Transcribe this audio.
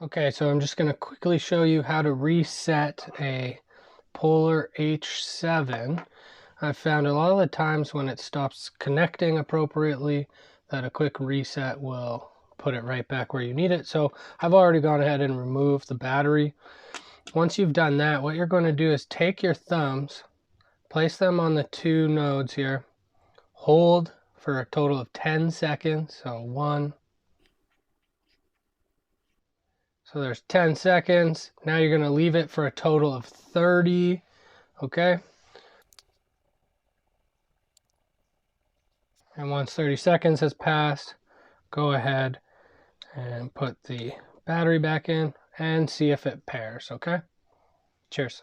Okay, so I'm just going to quickly show you how to reset a Polar H10. I've found a lot of the times when it stops connecting appropriately that a quick reset will put it right back where you need it. So I've already gone ahead and removed the battery. Once you've done that, what you're going to do is take your thumbs, place them on the two nodes here, hold for a total of 10 seconds. So 1, so there's 10 seconds. Now you're going to leave it for a total of 30. Okay. And once 30 seconds has passed, go ahead and put the battery back in and see if it pairs. Okay. Cheers.